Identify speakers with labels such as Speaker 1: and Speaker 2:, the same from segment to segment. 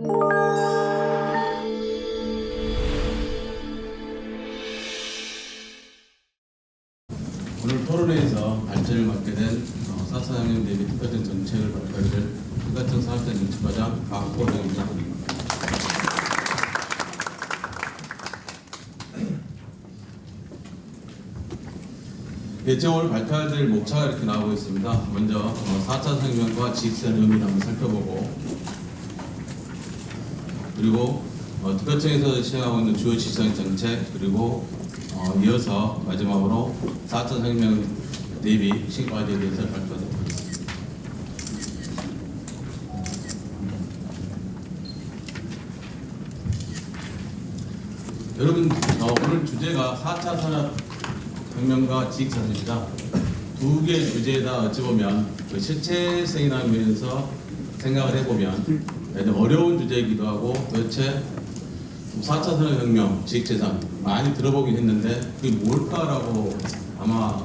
Speaker 1: 오늘 토론회에서 발제를 맡게 된 4차 혁명 대비 특화적 정책을 발표할 특화적 사업자 정책과장 박호정입니다. 제가 오늘 발표해야 될 목차가 이렇게 나오고 있습니다. 먼저 4차 혁명과 지식산 의미를 한번 살펴보고, 그리고 특허청에서 시행하고 있는 주요 지식산 정책, 그리고 이어서 마지막으로 4차 혁명 대비 신과제에 대해서 발표하도록 하겠습니다. 여러분, 오늘 주제가 4차 산업혁명과 지식산업입니다. 두 개의 주제다 어찌 보면 그 실체성이나 면에서 생각을 해보면 어려운 주제이기도 하고, 도대체 4차 산업혁명, 지식재산 많이 들어보긴 했는데 그게 뭘까라고 아마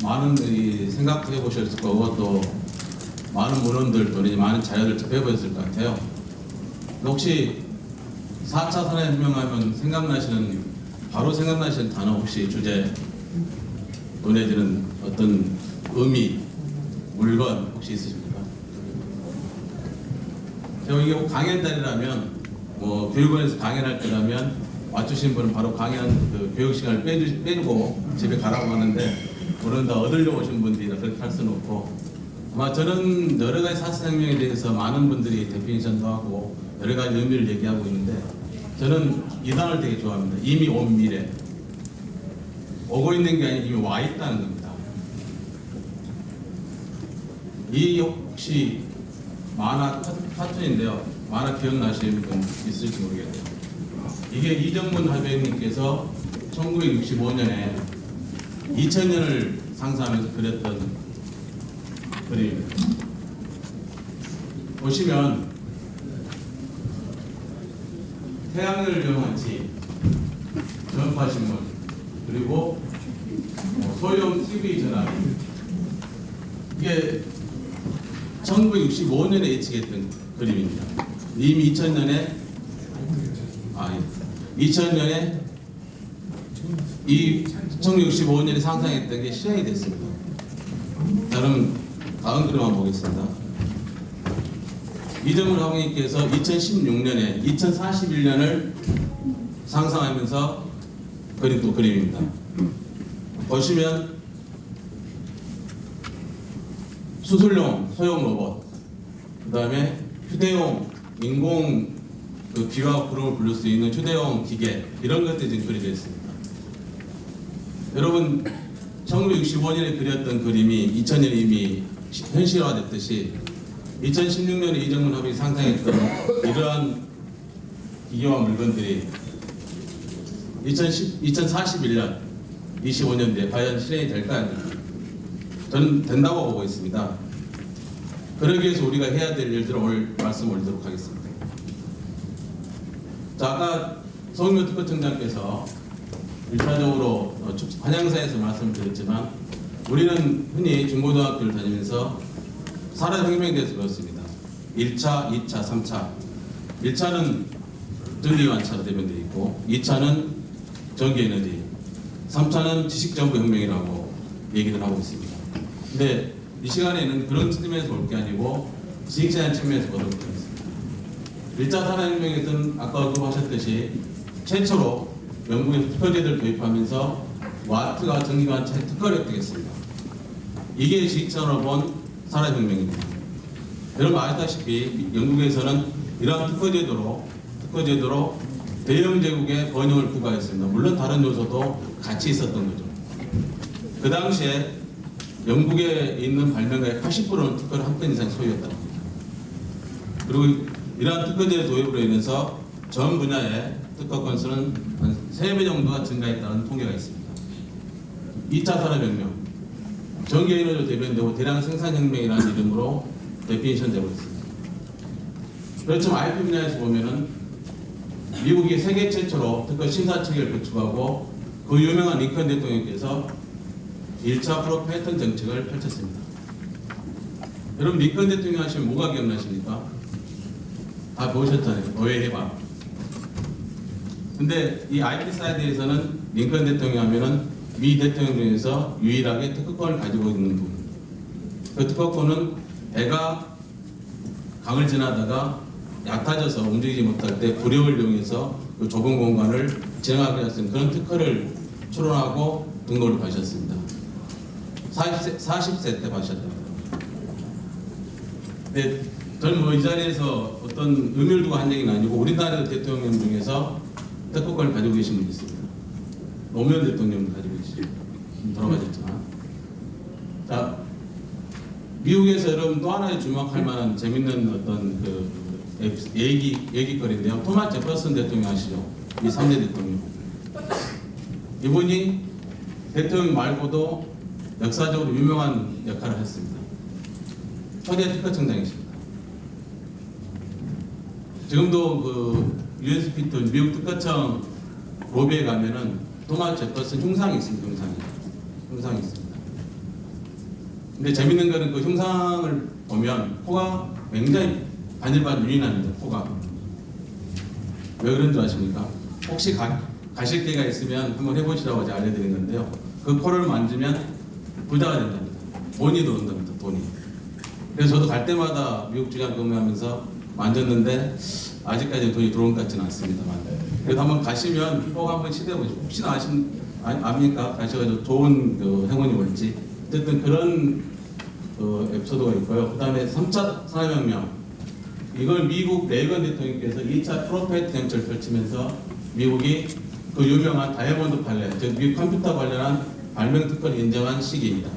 Speaker 1: 많은 분이 생각해 보셨을 거고, 또 많은 문헌들 또는 많은 자료를 접해보셨을 것 같아요. 혹시 4차 산업혁명하면 바로 생각나시는 단어 혹시 주제, 눈에 드는 어떤 의미, 물건 혹시 있으십니까? 제가 이게 강연단이라면 교육원에서 강연할 때라면 맞추신 분은 바로 강연 그 교육 시간을 빼주고 집에 가라고 하는데, 오늘 다 얻으려고 오신 분들이라 그렇게 할 수는 없고, 아마 저는 여러 가지 4차 혁명에 대해서 많은 분들이 데피니션도 하고 여러 가지 의미를 얘기하고 있는데, 저는 이 단어를 되게 좋아합니다. 이미 온 미래. 오고 있는 게 아니라 이미 와 있다는 겁니다. 이 혹시 만화 카툰인데요. 만화 기억나시는 분 있을지 모르겠네요. 이게 이정문 화백님께서 1965년에 2000년을 상상하면서 그렸던 그림입니다. 보시면 태양을 이용한 집, 전파신문, 그리고 소형 TV 전화기, 이게 1965년에 예측했던 그림입니다. 이미 2000년에 이 1965년에 상상했던 게 실행이 됐습니다. 자, 그럼 다음 그림 한번 보겠습니다. 이정문 화백님께서 2016년에 2041년을 상상하면서 그린 또 그림입니다. 보시면 수술용 소형 로봇, 그 다음에 휴대용 인공 귀와 구름을 부를 수 있는 휴대용 기계, 이런 것들이 지금 그려져 있습니다. 여러분, 1965년에 그렸던 그림이 2000년에 이미 현실화됐듯이 2016년에 이정문 화백이 상상했던 이러한 기계와 물건들이 2041년, 25년 뒤에 과연 실행이 될까요? 저는 된다고 보고 있습니다. 그러기 위해서 우리가 해야 될 일들을 오늘 말씀 올리도록 하겠습니다. 자, 아까 송인표 특허청장께서 1차적으로 한양사에서 말씀드렸지만, 우리는 흔히 중고등학교를 다니면서 산업혁명에 대해서 배웠습니다. 1차, 2차, 3차. 1차는 전기관차로 대변되어 있고, 2차는 전기에너지, 3차는 지식정보혁명이라고 얘기를 하고 있습니다. 근데 이 시간에는 그런 측면에서 볼 게 아니고 지식재산 측면에서 보도록 하겠습니다. 1차 산업혁명에서는 아까 언급하셨듯이 최초로 영국에서 특허제도를 도입하면서 와트가 전기관차의 특허를 획득했습니다. 이게 지식산업으로 본 산업혁명입니다. 여러분 아시다시피 영국에서는 이러한 특허제도로 대영 제국의 번영을 부과했습니다. 물론 다른 요소도 같이 있었던 거죠. 그 당시에 영국에 있는 발명가의 80%는 특허를 한 건 이상 소유했다는 겁니다. 그리고 이러한 특허제 도입으로 인해서 전 분야의 특허 건수는 한 3배 정도가 증가했다는 통계가 있습니다. 2차 산업혁명, 전기에너지로 대변되고 대량 생산혁명이라는 이름으로 데피니션 되고 있습니다. 그렇지만 IP 분야에서 보면은 미국이 세계 최초로 특허 심사 체계를 구축하고 그 유명한 링컨 대통령께서 1차 프로 패턴 정책을 펼쳤습니다. 여러분 링컨 대통령 하시면 뭐가 기억나십니까? 다 보셨잖아요. 의회 해방. 근데 이 IP사에 대해서는 링컨 대통령 하면은 미 대통령 중에서 유일하게 특허권을 가지고 있는 분. 그 특허권은 배가 강을 지나다가 얕아져서 움직이지 못할 때 부력을 이용해서 그 좁은 공간을 지나가게 할 수 있는 그런 특허를 출원하고 등록을 받으셨습니다. 40세 때 받으셨다고. 근데 저는 뭐 이 자리에서 어떤 의미를 두고 한 얘기는 아니고 우리나라 대통령 중에서 특허권을 가지고 계신 분이 있습니다. 노무현 대통령 가지고 계시죠. 돌아가셨지만. 자, 미국에서 여러분 또 하나의 주목할 만한 재밌는 어떤 그 얘기거리인데요. 토마스 제퍼슨 대통령 아시죠? 이 3대 대통령. 이분이 대통령 말고도 역사적으로 유명한 역할을 했습니다. 초대 특허청장이십니다. 지금도 그 USP 또 미국 특허청 로비에 가면은 토마스 제퍼슨 흉상이 있습니다. 흉상이 있습니다. 근데 재밌는 거는 그 흉상을 보면 코가 굉장히 바늘바늘 윤이 납니다. 코가. 왜 그런 줄 아십니까? 혹시 가실 기회가 있으면 한번 해보시라고 제가 알려드린 건데요. 그 코를 만지면 부자가 된답니다. 돈이 들어온답니다. 돈이. 그래서 저도 갈 때마다 미국 주간 근무하면서 만졌는데 아직까지 돈이 들어온 것 같지는 않습니다만. 그래도 한번 가시면 꼭 한번 시도해보시고 혹시나 압니까? 가셔가지고 좋은 그 행운이 올지. 어쨌든 그런 에피소드가 있고요. 그 다음에 3차 산업혁명. 이걸 미국 레이건 대통령께서 2차 프로페트 정책을 펼치면서 미국이 그 유명한 다이아몬드 판례, 즉 미국 컴퓨터 관련한 발명 특허를 인정한 시기입니다.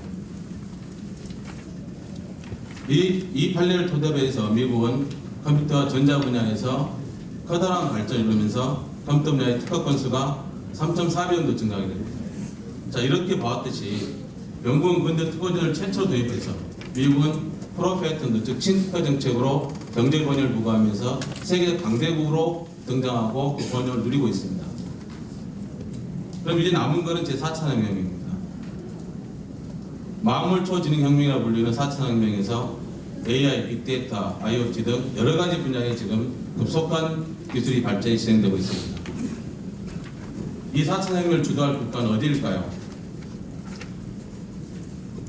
Speaker 1: 이 판례를 토대로 해서 미국은 컴퓨터와 전자 분야에서 커다란 발전을 이루면서 컴퓨터 분야의 특허 건수가 3.4배도 증가하게 됩니다. 자, 이렇게 보았듯이 영국은 근대 특허제를 최초 도입해서 미국은 프로페이턴트 즉 친특허 정책으로 경제 번영을 부과하면서 세계 강대국으로 등장하고 그 번영을 누리고 있습니다. 그럼 이제 남은 것은 제4차 산업혁명입니다. 만물 초지능혁명이라고 불리는 4차 산업혁명에서 AI, 빅데이터, IoT 등 여러 가지 분야에 지금 급속한 기술이 발전이 진행되고 있습니다. 이 4차 산업혁명을 주도할 국가는 어디일까요?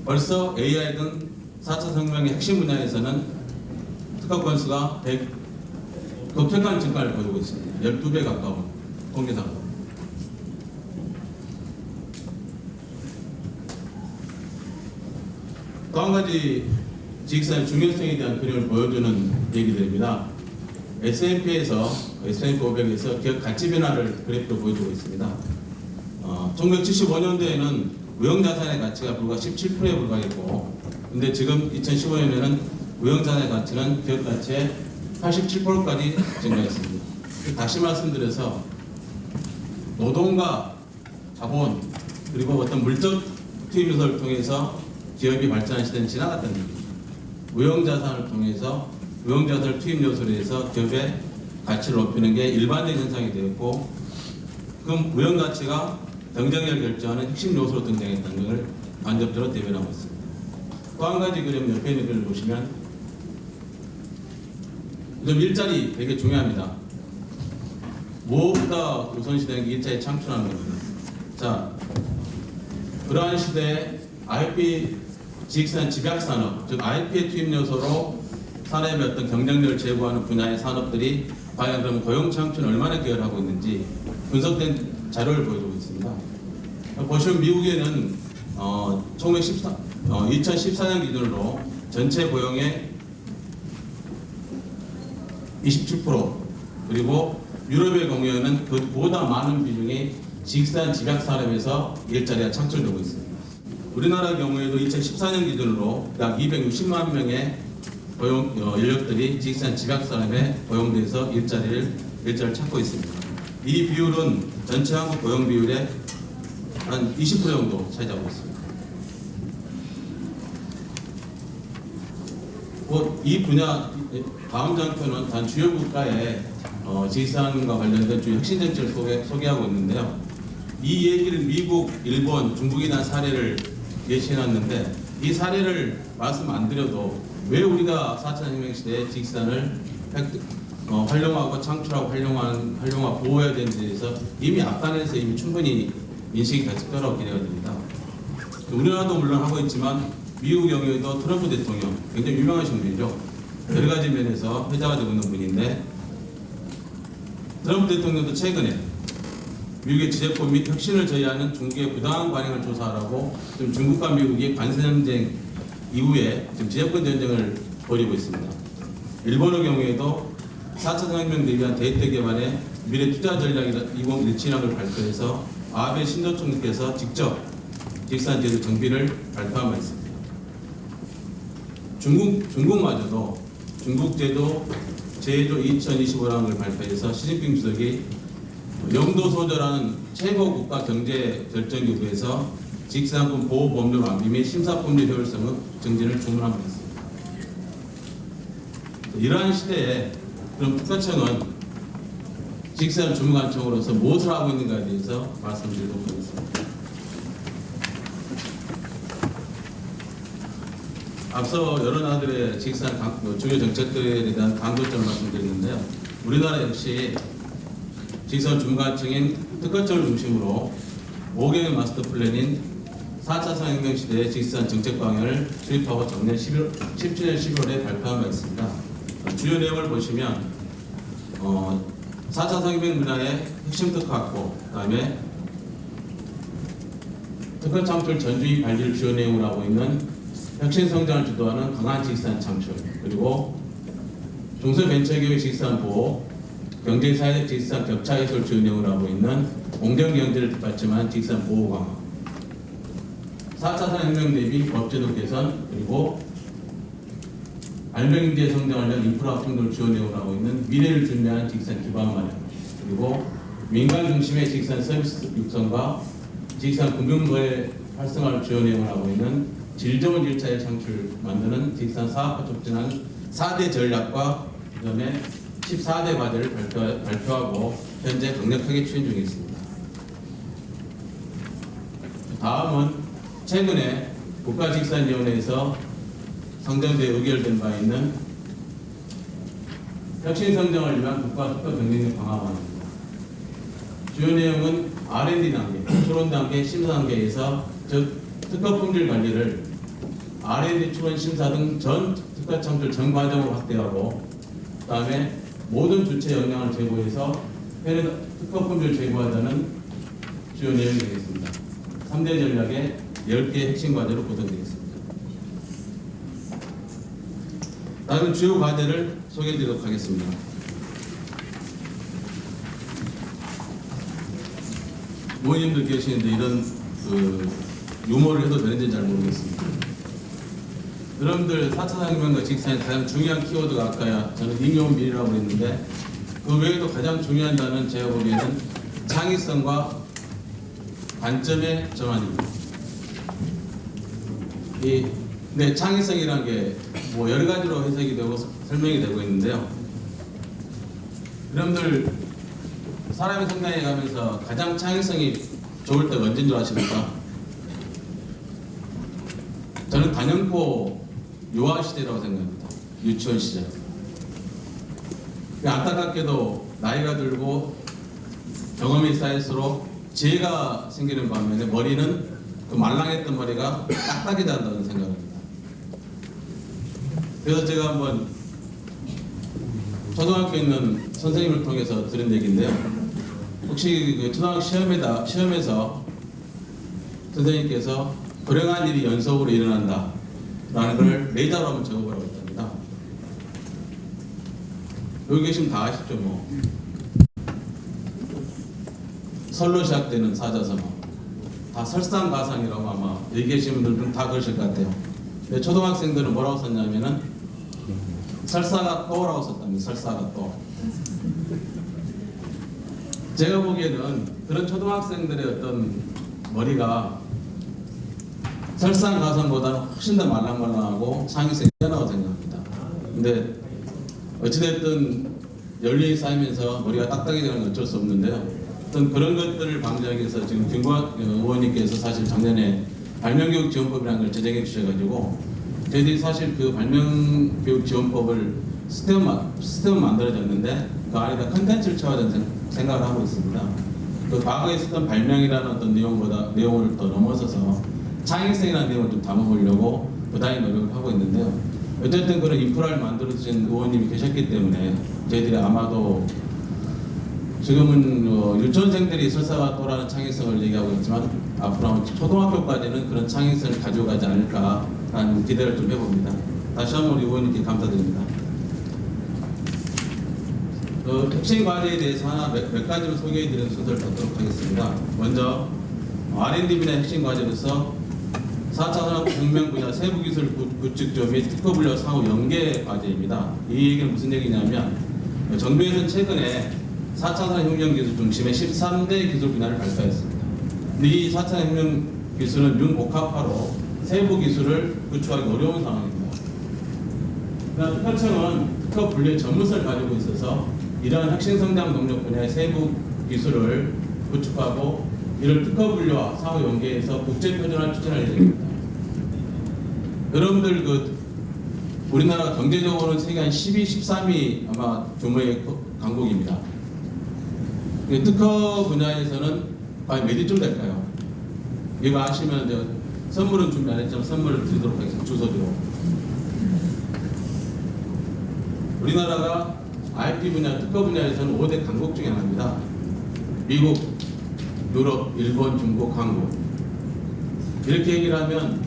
Speaker 1: 벌써 AI 등 4차 산업혁명의 핵심 분야에서는 특허 건수가 급격한 증가를 보이고 있습니다. 12배 가까운 통계상. 또 한 가지 지식사의 중요성에 대한 그림을 보여주는 얘기들입니다. S&P에서 S&P 500에서 기업 가치 변화를 그래프로 보여주고 있습니다. 1975년도에는 무형자산의 가치가 불과 17%에 불과했고, 근데 지금 2015년에는 무형자산의 가치는 기업 가치의 87%까지 증가했습니다. 다시 말씀드려서 노동과 자본 그리고 어떤 물적 투입 요소를 통해서 기업이 발전한 시대는 지나갔다는 얘기입니다. 무형자산을 통해서 무형자산을 투입 요소로 해서 기업의 가치를 높이는 게 일반적인 현상이 되었고, 그 무형가치가 경쟁력을 결정하는 핵심 요소로 등장했다는 것을 간접적으로 대변하고 있습니다. 또 한 가지 그림 옆에 있는 그림을 보시면 좀 일자리 되게 중요합니다. 무엇보다 우선시되는 게 일자리 창출하는 겁니다. 자, 그러한 시대에 IP 지식산 집약산업, 즉 IP의 투입 요소로 산업의 어떤 경쟁력을 제고하는 분야의 산업들이 과연 그럼 고용 창출에 얼마나 기여를 하고 있는지 분석된 자료를 보여주고 있습니다. 보시면 미국에는 2014년 기준으로 전체 고용의 27% 그리고 유럽의 경우에는 그보다 많은 비중이 지식산 집약산업에서 일자리가 창출되고 있습니다. 우리나라 경우에도 2014년 기준으로 약 260만 명의 고용 인력들이 지식산 집약산업에 고용돼서 일자리를 찾고 있습니다. 이 비율은 전체 한국 고용 비율의 한 20% 정도 차지하고 있습니다. 이 분야 다음 장표는 단 주요 국가의 지식산과 관련된 주요 핵심 정책을 소개하고 있는데요. 이 얘기를 미국, 일본, 중국에 대한 사례를 예시해놨는데 이 사례를 말씀 안 드려도 왜 우리가 4차 혁명 시대에 지식산을 활용하고 창출하고 활용하고 보호해야 되는 데 대해서 이미 앞단에서 이미 충분히 인식이 됐을 거라고 기대가 됩니다. 우리나라도 물론 하고 있지만 미국 경우에도 트럼프 대통령 굉장히 유명하신 분이죠. 여러 가지 면에서 회자가 되고 있는 분인데 트럼프 대통령도 최근에 미국의 지재권 및 혁신을 저해하는 중국의 부당한 관행을 조사하라고 지금 중국과 미국이 관세전쟁 이후에 지금 지재권 전쟁을 벌이고 있습니다. 일본의 경우에도 4차 산업혁명 대비한 데이터 개발의 미래 투자 전략 2017을 발표해서 아베 신조 총리께서 직접 직산제도 정비를 발표한 바 있습니다. 중국마저도 중국제도 제조 2025라는 걸 발표해서 시진핑 주석이 영도 소저라는 최고 국가 경제 결정기구에서 직산품 보호 법률 완비 및 심사법률 효율성 증진을 주문한 바 있습니다. 이러한 시대에 그럼 특허청은 직산 주무관청으로서 무엇을 하고 있는가에 대해서 말씀드리도록 하겠습니다. 앞서 여러 나라들의 직산 주요 정책들에 대한 강조점을 말씀드렸는데요. 우리나라 역시 직산 주무관청인 특허청을 중심으로 5개년 마스터 플랜인 4차 산업혁명 시대의 직산 정책 방향을 수립하고 작년 17년 11월에 발표한 바 있습니다. 주요 내용을 보시면 4차 산업혁명 분야의 핵심 특허 확보, 그다음에 특허 창출 전주의 관리를 주요 내용으로 하고 있는 혁신 성장을 주도하는 강한 직산 창출, 그리고 중소벤처기업의 직산 보호, 경제사회적 직산 격차 해소를 주요 내용으로 하고 있는 공정 경제를 뒷받침한 직산 보호 강화, 4차 산업혁명 대비 법제도 개선, 그리고 발명인재 성장을 위한 인프라 확충을 주요 내용으로 하고 있는 미래를 준비하는 직산 기반 마련, 그리고 민간 중심의 직산 서비스 육성과 직산 금융거래 활성화를 주요 내용으로 하고 있는 질 좋은 일자리 창출 만드는 직산 사업화 촉진하는 4대 전략과 그다음에 14대 과제를 발표하고 현재 강력하게 추진 중에 있습니다. 다음은 최근에 국가직산위원회에서 상정돼 의결된 바 있는 혁신 성장을 위한 국가 특허 경쟁력 강화안입니다. 주요 내용은 R&D 단계, 추론 단계, 심사 단계에서 즉 특허 품질 관리를 R&D 추론 심사 등 전 특허 창출 전 과정으로 확대하고, 그다음에 모든 주체 역량을 제고해서 특허 품질 제고하자는 주요 내용이 되겠습니다. 3대 전략의 10개 핵심 과제로 구성되겠습니다. 다음은 주요 과제를 소개해드리도록 하겠습니다. 모임들 계시는데 이런 유머를 해도 되는지 잘 모르겠습니다. 여러분들 4차 산업혁명과 직산의 가장 중요한 키워드가 아까 저는 임용 미래라고 했는데 그 외에도 가장 중요한 단어는 제가 보기에는 창의성과 관점의 전환입니다. 근데 창의성이라는 게 뭐 여러 가지로 해석이 되고 설명이 되고 있는데요. 여러분들 사람의 성장해 가면서 가장 창의성이 좋을 때가 언제인 줄 아십니까? 저는 단연코 유아 시대라고 생각합니다. 유치원 시절. 안타깝게도 나이가 들고 경험이 쌓일수록 지혜가 생기는 반면에 머리는 그 말랑했던 머리가 딱딱해진다는 생각입니다. 그래서 제가 한번 초등학교에 있는 선생님을 통해서 들은 얘기인데요. 혹시 그 초등학교 시험에서 선생님께서 불행한 일이 연속으로 일어난다 라는 걸 레이더로 한번 적어보라고 했답니다. 여기 계시면 다 아시죠 뭐. 설로 시작되는 사자성어 다 설상가상이라고 아마 여기 계신 분들은 다 그러실 것 같아요. 근데 초등학생들은 뭐라고 썼냐면은 설사가 또라고 썼답니다. 설사가 또. 제가 보기에는 그런 초등학생들의 어떤 머리가 설상가상보다는 훨씬 더 말랑말랑하고 창의성이 뛰어나다고 생각합니다. 근데 어찌됐든 연륜이 쌓이면서 머리가 딱딱해지는 건 어쩔 수 없는데요. 어떤 그런 것들을 방지하기 위해서 지금 김구학 의원님께서 사실 작년에 발명교육지원법이라는 걸 제정해 주셔가지고 저희들이 사실 그 발명교육지원법을 시스템은 만들어졌는데 그 안에다 컨텐츠를 채워야 생각을 하고 있습니다. 그 과거에 있었던 발명이라는 어떤 내용을 더 넘어서서 창의성이라는 내용을 좀 담아보려고 부단히 노력을 하고 있는데요. 어쨌든 그런 인프라를 만들어주신 의원님이 계셨기 때문에 저희들이 아마도 지금은 유치원생들이 설사또라는 창의성을 얘기하고 있지만 앞으로 초등학교까지는 그런 창의성을 가져가지 않을까라는 기대를 좀 해봅니다. 다시 한번 우리 의원님께 감사드립니다. 핵심 과제에 대해서 몇 가지를 소개해드리는 순서를 갖도록 하겠습니다. 먼저 R&D 분야 핵심 과제로서 4차 산업혁명 분야 세부기술 구축조 및 특허 분야 상호 연계 과제입니다. 이 얘기는 무슨 얘기냐면 정부에서는 최근에 4차 산업혁명 기술 중심의 13대 기술 분야를 발표했습니다. 근데 이 4차 혁명 기술은 융복합화로 세부 기술을 구축하기 어려운 상황입니다. 그러나 특허청은 특허 분류 전문성을 가지고 있어서 이러한 혁신 성장 동력 분야의 세부 기술을 구축하고 이를 특허 분류와 상호 연계해서 국제 표준화를 추진할 예정입니다. 여러분들 우리나라 경제적으로는 세계 한 12, 13위 아마 규모의 강국입니다. 특허 분야에서는 과연 몇 위쯤 될까요? 이거 아시면 선물은 준비 안 했지만 선물을 드리도록 하겠습니다. 주소대로. 우리나라가 IP 분야, 특허 분야에서는 5대 강국 중에 하나입니다. 미국, 유럽, 일본, 중국, 한국. 이렇게 얘기를 하면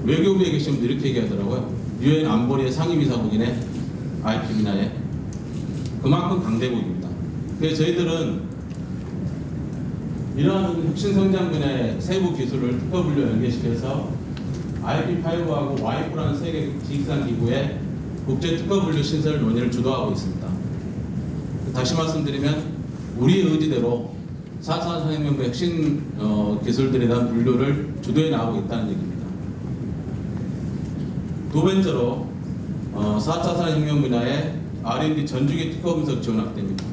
Speaker 1: 외교부에 계신 분들 이렇게 얘기하더라고요. 유엔 안보리의 상임이사국이네, IP 분야에. 그만큼 강대국입니다. 그래서 저희들은 이러한 혁신성장 분야의 세부 기술을 특허 분류 연계시켜서 IP5하고 와이프라는 세계 지식산 기구의 국제 특허 분류 신설 논의를 주도하고 있습니다. 다시 말씀드리면 우리의 의지대로 4차 산업혁명의 핵심 기술들에 대한 분류를 주도해 나가고 있다는 얘기입니다. 두 번째로 4차 산업혁명 분야의 R&D 전주기 특허 분석 지원 확대입니다.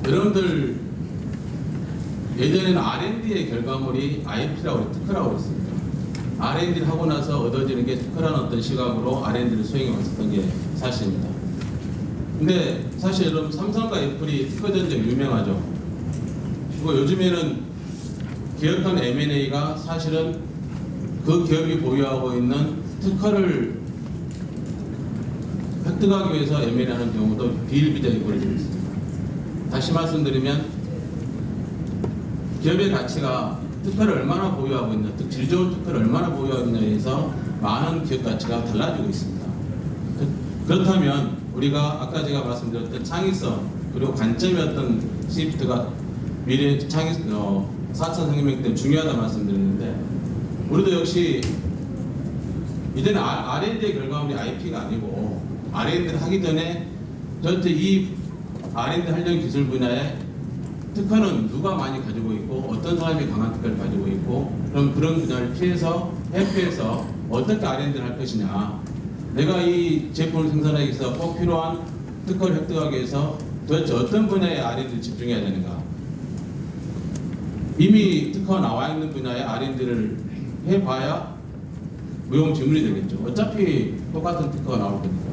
Speaker 1: 여러분들 예전에는 R&D의 결과물이 IP라고 특허라고 했습니다. R&D를 하고 나서 얻어지는 게 특허라는 어떤 시각으로 R&D를 수행해 왔었던 게 사실입니다. 근데 사실 여러분 삼성과 애플이 특허 전쟁 유명하죠. 그리고 요즘에는 기업간 M&A가 사실은 그 기업이 보유하고 있는 특허를 획득하기 위해서 M&A하는 경우도 비일비재하게 벌어지고 있습니다. 다시 말씀드리면 기업의 가치가 특허를 얼마나 보유하고 있냐, 질 좋은 특허를 얼마나 보유하고 있냐에 의해서 많은 기업 가치가 달라지고 있습니다. 그렇다면 우리가 아까 제가 말씀드렸던 창의성 그리고 관점이었던 시프트가 미래 4차 산업혁명 때 중요하다 말씀드렸는데 우리도 역시 이제는 R&D의 결과물이 IP가 아니고 R&D를 하기 전에 전체 이 R&D 관련 기술 분야에 특허는 누가 많이 가지고 있고 어떤 사람이 강한 특허를 가지고 있고 그럼 그런 분야를 피해서 회피해서 어떻게 R&D를 할 것이냐, 내가 이 제품을 생산하기 위해서 꼭 필요한 특허를 획득하기 위해서 도대체 어떤 분야에 R&D를 집중해야 되는가. 이미 특허가 나와 있는 분야에 R&D를 해봐야 무용지물이 되겠죠. 어차피 똑같은 특허가 나올 거니까.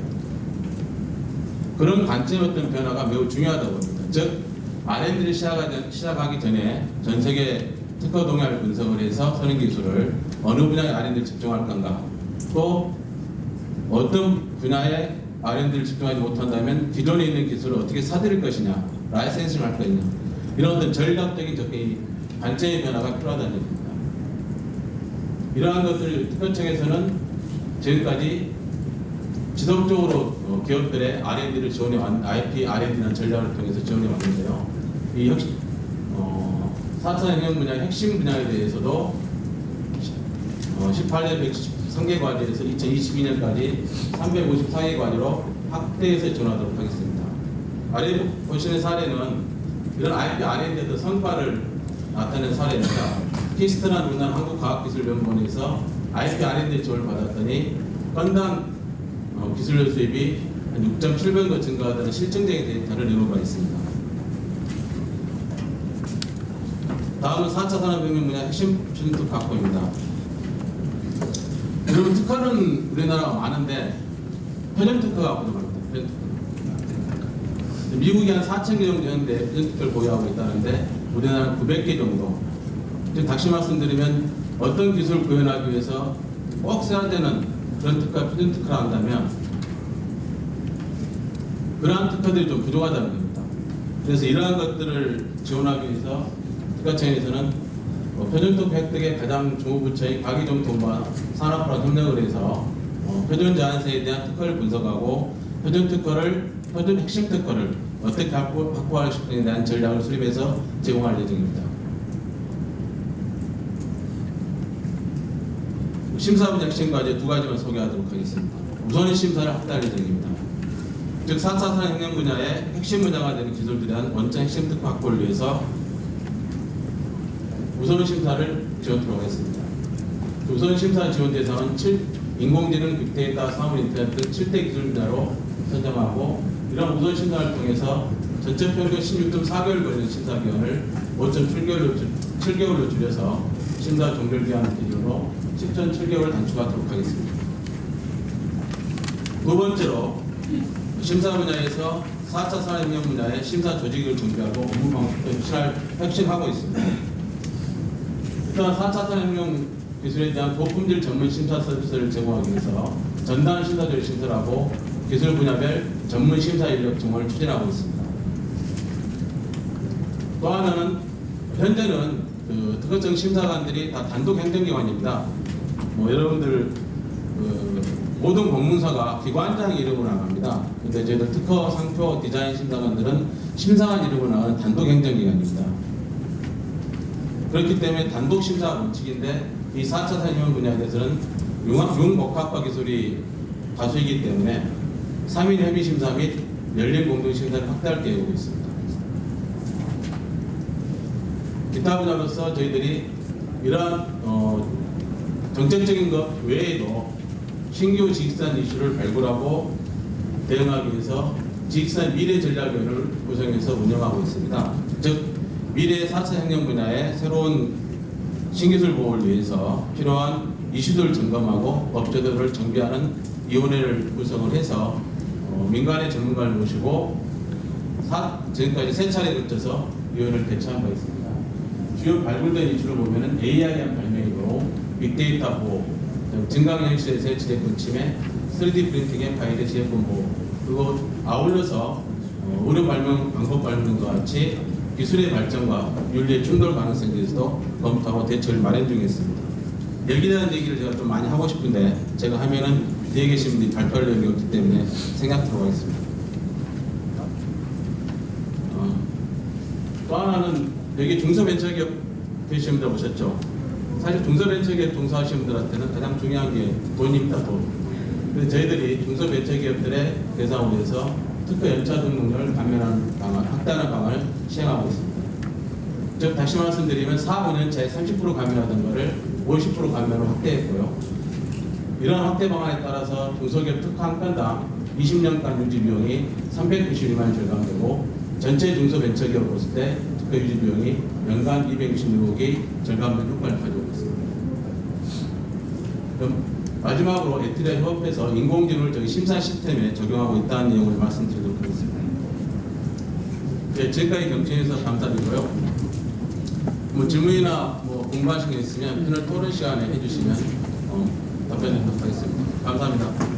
Speaker 1: 그런 관점의 어떤 변화가 매우 중요하다고 봅니다. 즉 R&D를 시작하기 전에 전 세계 특허 동향을 분석을 해서 선행기술을 어느 분야에 R&D를 집중할 건가, 또 어떤 분야에 R&D를 집중하지 못한다면 기존에 있는 기술을 어떻게 사들일 것이냐, 라이센싱을 할 것이냐, 이런 어떤 전략적인 관점의 변화가 필요하다는 얘기입니다. 이러한 것들 특허청에서는 지금까지 지속적으로 기업들의 R&D를 지원해 왔, IP R&D라는 전략을 통해서 지원해 왔는데요. 이 4차 혁명 분야의 핵심 분야에 대해서도 18년 113개 과제에서 2022년까지 354개 과제로 확대해서 지원하도록 하겠습니다. 아래 보시는 사례는 이런 IP R&D의 성과를 나타낸 사례입니다. 키스트라는 우리나라 한국과학기술연구원에서 IP R&D 지원을 받았더니 건당 기술료 수입이 한 6.7배가 증가하다는 실증적인 데이터를 내놓은 바 있습니다. 다음은 4차 산업혁명 분야 핵심 추진특 확보입니다. 여러분 특허는 우리나라가 많은데 표준 특허가 부족합니다. 표준 특허. 미국이 한 4,000개 정도 되는데 표준 특허를 보유하고 있다는데 우리나라는 900개 정도. 지금 다시 말씀드리면 어떤 기술을 구현하기 위해서 꼭 써야 되는 그런 특허, 표준 특허를 한다면 그러한 특허들이 좀 부족하다는 겁니다. 그래서 이러한 것들을 지원하기 위해서 특허청에서는 표준 특허 획득의 가장 주무부처인 과기정통부와 산업부랑 협력을 해서 표준 제한세에 대한 특허를 분석하고 표준 핵심 특허를 어떻게 확보할 수 있는에 대한 전략을 수립해서 제공할 예정입니다. 심사 분야 핵심 과제 두 가지만 소개하도록 하겠습니다. 우선 심사를 확대할 예정입니다. 즉 4차 산업혁명 분야의 핵심 분야가 되는 기술들에 대한 원천 핵심 특허 확보를 위해서 우선 심사를 지원토록 하겠습니다. 우선 심사 지원 대상은 인공지능, 빅데이터, 사물 인터넷 등 7대 기술 분야로 선정하고 이런 우선 심사를 통해서 전체 평균 16.4개월 걸리는 심사 기간을 5.7개월로 줄여서 심사 종결 기한 기준으로 10.7개월을 단축하도록 하겠습니다. 두 번째로 심사 분야에서 4차 산업혁명 분야의 심사 조직을 준비하고 업무 방식도 혁신하고 있습니다. 일단 4차 산업혁명 기술에 대한 고품질 전문 심사 서비스를 제공하기 위해서 전담 심사들을 신설하고 기술 분야별 전문 심사 인력 증원을 추진하고 있습니다. 또 하나는 현재는 특허청 심사관들이 다 단독 행정기관입니다. 여러분들 모든 공문서가 기관장 이름으로 나갑니다. 근데 저희들 특허, 상표, 디자인 심사관들은 심사관 이름으로 나가는 단독 행정기관입니다. 그렇기 때문에 단독 심사 원칙인데 이 4차 산업혁명 분야에 대해서는 융복합화 기술이 다수이기 때문에 3인 협의 심사 및 열린 공동 심사를 확대할 계획이고 있습니다. 기타 분야로서 저희들이 이러한 정책적인 것 외에도 신규 지식산 이슈를 발굴하고 대응하기 위해서 지식산 미래 전략위원회를 구성해서 운영하고 있습니다. 즉 미래 4차 혁명 분야의 새로운 신기술 보호를 위해서 필요한 이슈들을 점검하고 업체들을 정비하는 위원회를 구성을 해서 민간의 전문가를 모시고 지금까지 3차례에 걸쳐서 위원회를 개최한 바 있습니다. 주요 발굴된 이슈를 보면은 AI한 발명이고 빅데이터 보호, 증강현실에서의 지대권 침해, 3D 프린팅의 파일의 지대권 보호, 그리고 아울러서 의료 발명, 방법 발명과 같이 기술의 발전과 윤리의 충돌 가능성에 대해서도 검토하고 대책을 마련 중에 있습니다. 여기에 대한 얘기를 제가 좀 많이 하고 싶은데 제가 하면은 뒤에 계신 분들이 발표할 내용이 없기 때문에 생략하도록 하겠습니다. 또 하나는 여기 중소벤처기업 계신 분들 오셨죠? 사실 중소벤처기업 종사하시는 분들한테는 가장 중요한 게 돈입니다. 돈. 그래서 저희들이 중소벤처기업들의 대상으로 해서 특허 연차 등록률을 확대하는 방안을 시행하고 있습니다. 즉 다시 말씀드리면 4~5년차에 30% 감면하던 것을 50% 감면으로 확대했고요. 이러한 확대 방안에 따라서 중소기업 특허 한 건당 20년간 유지 비용이 392만 원 절감되고 전체 중소벤처기업으로 봤을 때 특허 유지 비용이 연간 266억이 절감된 효과를 가지고 있습니다. 그럼 마지막으로 에티리아 협업해서 인공지능을 저희 심사 시스템에 적용하고 있다는 내용을 말씀드리도록 하겠습니다. 네, 지금까지 경청해주셔서 감사드리고요. 질문이나 궁금하신 게 있으면 패널 토론 시간에 해주시면 답변드리도록 하겠습니다. 감사합니다.